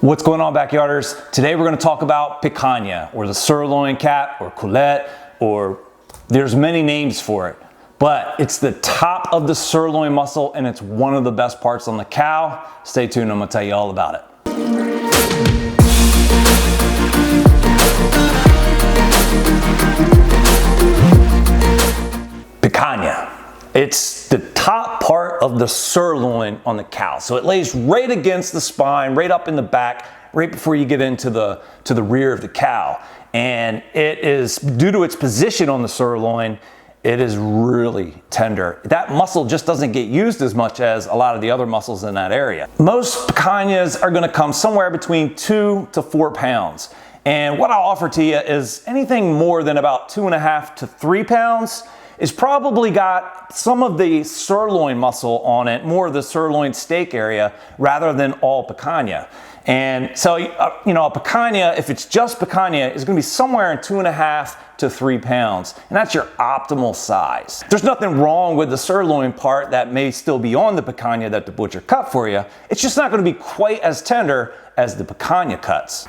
What's going on, backyarders? Today we're going to talk about picanha, or the sirloin cap, or culette, or there's many names for it. But it's the top of the sirloin muscle and it's one of the best parts on the cow. Stay tuned, I'm going to tell you all about it. Picanha. It's the top part of the sirloin on the cow. So it lays right against the spine, right up in the back, right before you get into the rear of the cow. And it is, due to its position on the sirloin, it is really tender. That muscle just doesn't get used as much as a lot of the other muscles in that area. Most picanhas are gonna come somewhere between 2 to 4 pounds. And what I'll offer to you is anything more than about 2.5 to 3 pounds is probably got some of the sirloin muscle on it, more of the sirloin steak area, rather than all picanha. And so, you know, a picanha, if it's just picanha, is gonna be somewhere in 2.5 to 3 pounds. And that's your optimal size. There's nothing wrong with the sirloin part that may still be on the picanha that the butcher cut for you. It's just not gonna be quite as tender as the picanha cuts.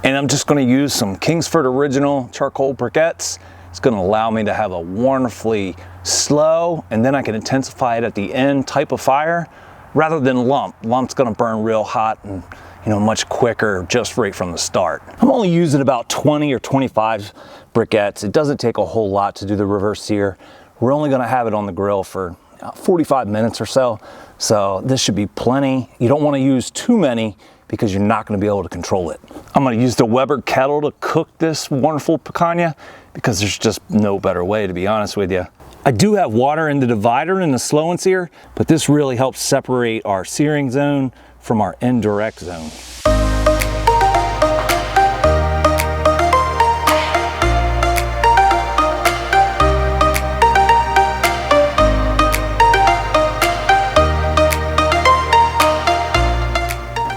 And I'm just gonna use some Kingsford Original charcoal briquettes. It's gonna allow me to have a wonderfully slow, and then I can intensify it at the end type of fire, rather than lump. Lump's gonna burn real hot and, you know, much quicker just right from the start. I'm only using about 20 or 25 briquettes. It doesn't take a whole lot to do the reverse sear. We're only gonna have it on the grill for 45 minutes or so. So this should be plenty. You don't wanna use too many because you're not gonna be able to control it. I'm gonna use the Weber kettle to cook this wonderful picanha because there's just no better way, to be honest with you. I do have water in the divider in the slow and sear, but this really helps separate our searing zone from our indirect zone.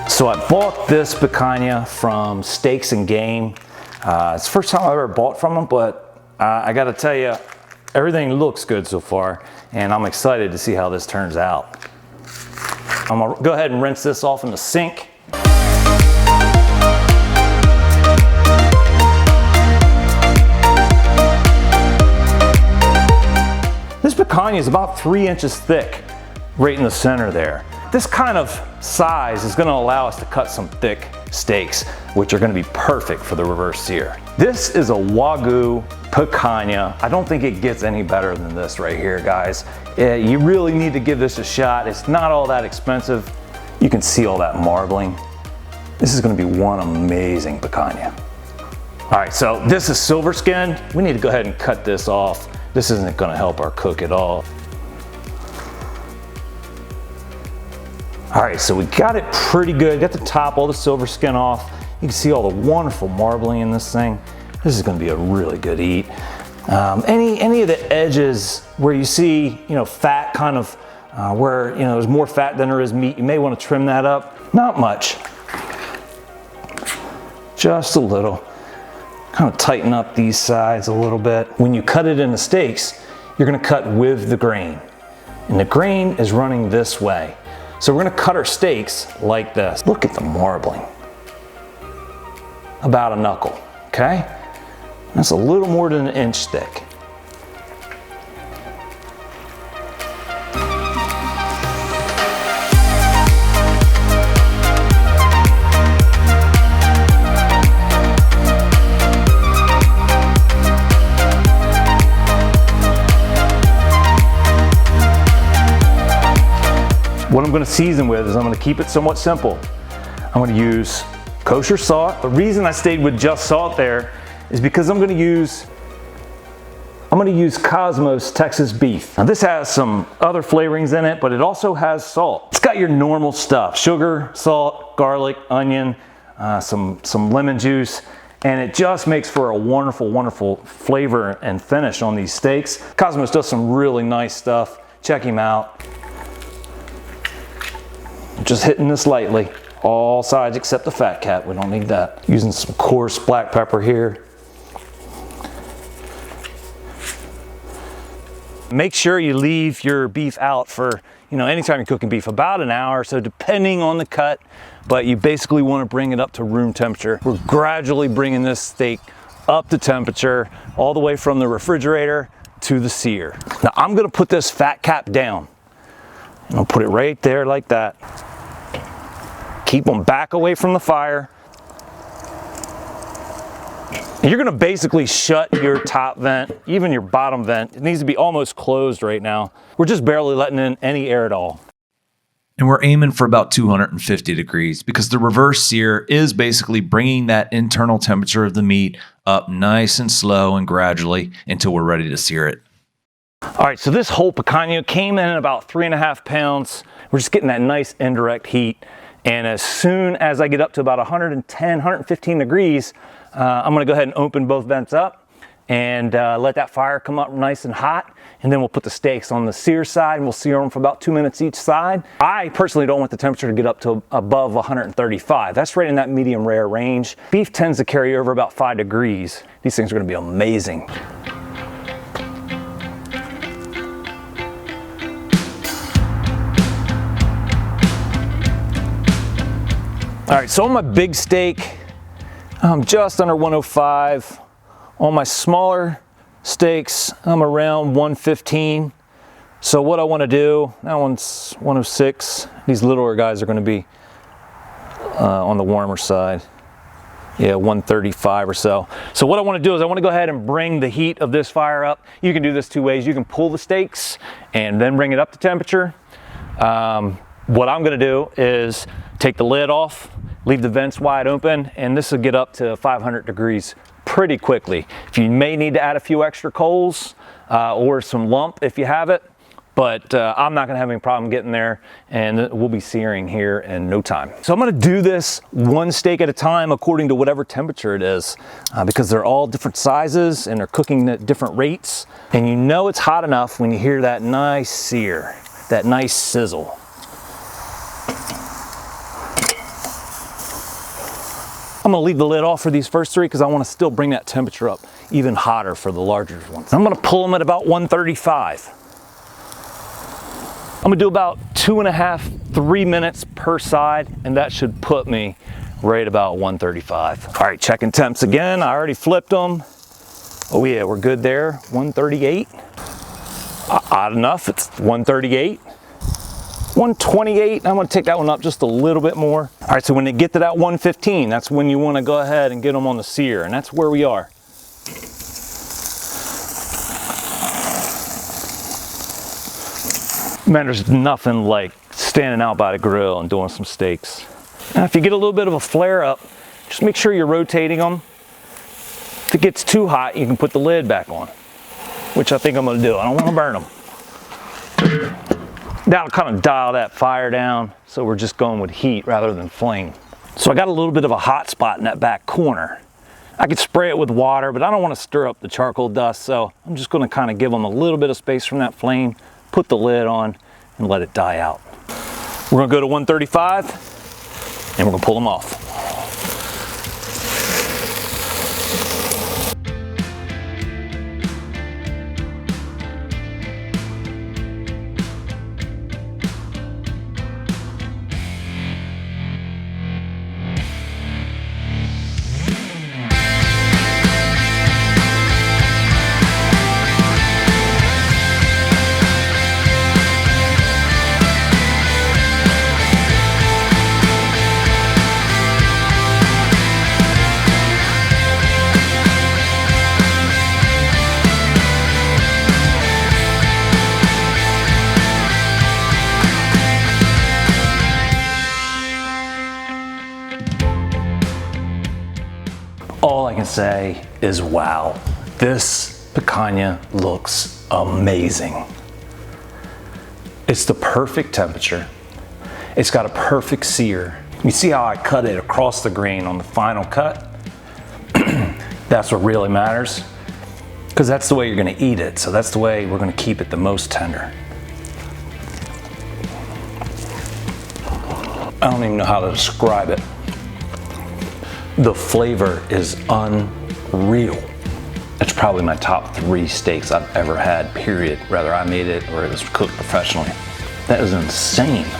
So I bought this picanha from Steaks and Game. It's the first time I've ever bought from them, but I gotta tell you, everything looks good so far, and I'm excited to see how this turns out. I'm gonna go ahead and rinse this off in the sink. This picanha is about 3 inches thick, right in the center there. This kind of size is gonna allow us to cut some thick steaks, which are gonna be perfect for the reverse sear. This is a Wagyu picanha. I don't think it gets any better than this right here, guys. You really need to give this a shot. It's not all that expensive. You can see all that marbling. This is gonna be one amazing picanha. All right, so this is silver skinned. We need to go ahead and cut this off. This isn't gonna help our cook at all. All right, so we got it pretty good. Got the top, all the silver skin off. You can see all the wonderful marbling in this thing. This is gonna be a really good eat. Any of the edges where you see, you know, fat kind of, where, you know, there's more fat than there is meat, you may wanna trim that up. Not much, just a little. Kind of tighten up these sides a little bit. When you cut it into steaks, you're gonna cut with the grain. And the grain is running this way. So we're gonna cut our steaks like this. Look at the marbling. About a knuckle, okay? That's a little more than an inch thick. What I'm gonna season with is I'm gonna keep it somewhat simple. I'm gonna use kosher salt. The reason I stayed with just salt there is because I'm gonna use Cosmos Texas beef. Now this has some other flavorings in it, but it also has salt. It's got your normal stuff: sugar, salt, garlic, onion, some lemon juice, and it just makes for a wonderful, wonderful flavor and finish on these steaks. Cosmos does some really nice stuff. Check him out. Just hitting this lightly, all sides except the fat cap. We don't need that. Using some coarse black pepper here. Make sure you leave your beef out for, you know, anytime you're cooking beef, about an hour, so depending on the cut, but you basically want to bring it up to room temperature. We're gradually bringing this steak up to temperature, all the way from the refrigerator to the sear. Now I'm gonna put this fat cap down. And I'll put it right there like that. Keep them back away from the fire. And you're gonna basically shut your top vent, even your bottom vent. It needs to be almost closed right now. We're just barely letting in any air at all. And we're aiming for about 250 degrees because the reverse sear is basically bringing that internal temperature of the meat up nice and slow and gradually until we're ready to sear it. All right, so this whole picanha came in at about 3.5 pounds. We're just getting that nice indirect heat. And as soon as I get up to about 110, 115 degrees, I'm gonna go ahead and open both vents up and let that fire come up nice and hot. And then we'll put the steaks on the sear side and we'll sear them for about 2 minutes each side. I personally don't want the temperature to get up to above 135. That's right in that medium rare range. Beef tends to carry over about 5 degrees. These things are gonna be amazing. All right, so on my big steak, I'm just under 105. On my smaller steaks, I'm around 115. So what I want to do, that one's 106. These littler guys are going to be on the warmer side. Yeah, 135 or so. So what I want to do is I want to go ahead and bring the heat of this fire up. You can do this two ways. You can pull the steaks and then bring it up to temperature. What I'm going to do is take the lid off, leave the vents wide open, and this will get up to 500 degrees pretty quickly. If you may need to add a few extra coals or some lump if you have it, but I'm not gonna have any problem getting there, and we'll be searing here in no time. So I'm gonna do this one steak at a time according to whatever temperature it is, because they're all different sizes and they're cooking at different rates. And you know it's hot enough when you hear that nice sear, that nice sizzle. I'm gonna leave the lid off for these first three because I want to still bring that temperature up even hotter for the larger ones. I'm gonna pull them at about 135. I'm gonna do about 2.5, 3 minutes per side, and that should put me right about 135. All right, checking temps again. I already flipped them. Oh yeah, we're good there. 138. Odd enough, it's 138. 128, I'm gonna take that one up just a little bit more. All right, so when they get to that 115, that's when you wanna go ahead and get them on the sear, and that's where we are. Man, there's nothing like standing out by the grill and doing some steaks. Now, if you get a little bit of a flare up, just make sure you're rotating them. If it gets too hot, you can put the lid back on, which I think I'm gonna do. I don't wanna burn them. That'll kind of dial that fire down, so we're just going with heat rather than flame. So I got a little bit of a hot spot in that back corner. I could spray it with water, but I don't want to stir up the charcoal dust, so I'm just going to kind of give them a little bit of space from that flame, put the lid on, and let it die out. We're going to go to 135, and we're going to pull them off. All I can say is wow, this picanha looks amazing. It's the perfect temperature. It's got a perfect sear. You see how I cut it across the grain on the final cut? That's what really matters, because that's the way you're gonna eat it. So that's the way we're gonna keep it the most tender. I don't even know how to describe it. The flavor is unreal. It's probably my top 3 steaks I've ever had, period. Whether I made it or it was cooked professionally. That is insane.